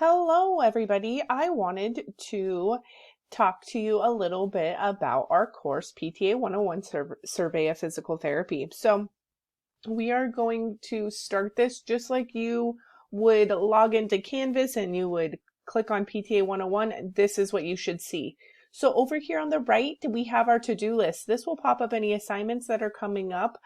Hello, everybody. I wanted to talk to you a little bit about our course, PTA 101 Survey of Physical Therapy. So we are going to start this just like you would log into Canvas and you would click on PTA 101. This is what you should see. So over here on the right, we have our to-do list. This will pop up any assignments that are coming up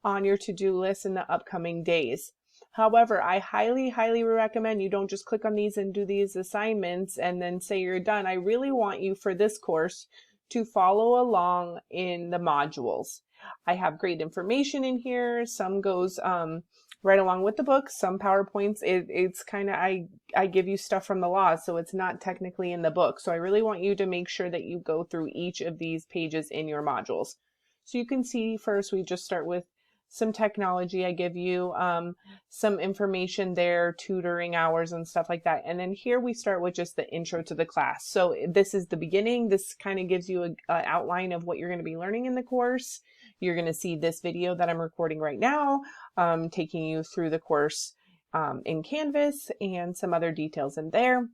on your to-do list in the upcoming days. However, I highly recommend you don't just click on these and do these assignments and then say you're done. I really want you for this course to follow along in the modules. I have great information in here. Some goes right along with the book, some PowerPoints. It's kind of, I give you stuff from the law, so it's not technically in the book. So I really want you to make sure that you go through each of these pages in your modules. So you can see first, we just start with some technology. I give you some information there, tutoring hours and stuff like that. And then here we start with just the intro to the class. So this is the beginning. This kind of gives you an outline of what you're going to be learning in the course. You're going to see this video that I'm recording right now, taking you through the course in Canvas and some other details in there.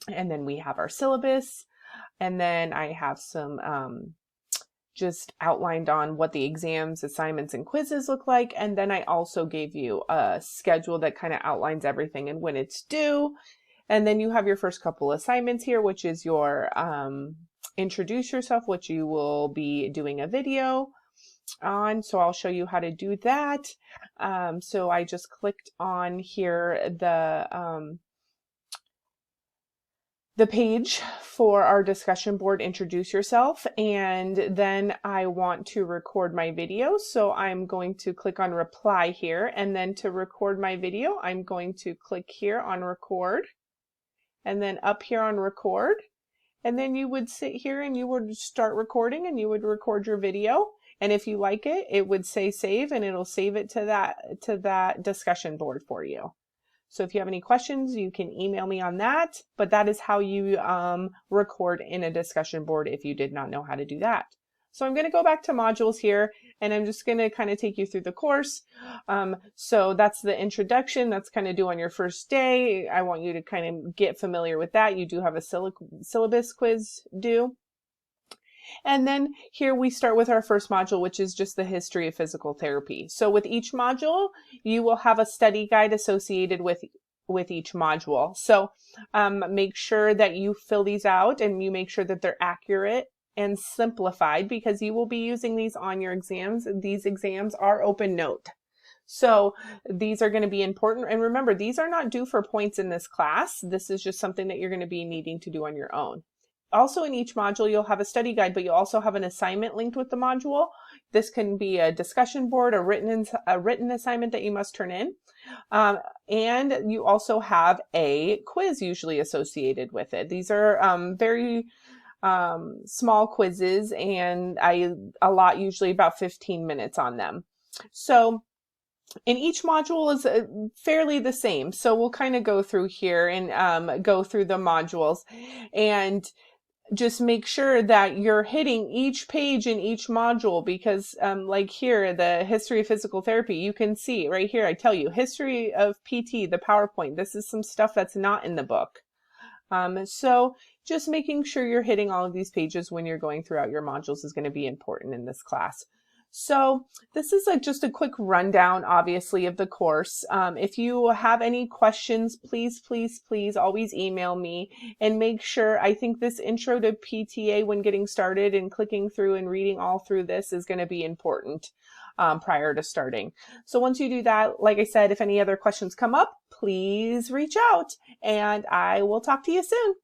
And then we have our syllabus. And then I have some just outlined on what the exams, assignments, and quizzes look like. And then I also gave you a schedule that kind of outlines everything and when it's due. And then you have your first couple assignments here, which is your introduce yourself, which you will be doing a video on. So I'll show you how to do that. So I just clicked on here the page for our discussion board, introduce yourself, and then I want to record my video. So I'm going to click on reply here, and then to record my video, I'm going to click here on record, and then up here on record, and then you would sit here and you would start recording and you would record your video. And if you like it, it would say save, and it'll save it to that discussion board for you. So if you have any questions, you can email me on that, but that is how you record in a discussion board if you did not know how to do that. So I'm going to go back to modules here, and I'm just going to kind of take you through the course. So that's the introduction. That's kind of due on your first day. I want you to kind of get familiar with that. You do have a syllabus quiz due. And then here we start with our first module, which is just the history of physical therapy. So with each module, you will have a study guide associated with each module. So make sure that you fill these out and you make sure that they're accurate and simplified, because you will be using these on your exams. These exams are open note. So these are going to be important. And remember, these are not due for points in this class. This is just something that you're going to be needing to do on your own. Also in each module, you'll have a study guide, but you'll also have an assignment linked with the module. This can be a discussion board, a written assignment that you must turn in. And you also have a quiz usually associated with it. These are very small quizzes, and a lot, usually about 15 minutes on them. So in each module is fairly the same. So we'll kind of go through here and go through the modules and just make sure that you're hitting each page in each module, because like here, the history of physical therapy, you can see right here, I tell you, history of PT, the PowerPoint, this is some stuff that's not in the book. So just making sure you're hitting all of these pages when you're going throughout your modules is going to be important in this class. So this is just a quick rundown, obviously, of the course. If you have any questions, please always email me, and make sure, I think this intro to PTA when getting started and clicking through and reading all through this is going to be important prior to starting. So once you do that, like I said, if any other questions come up, please reach out, and I will talk to you soon.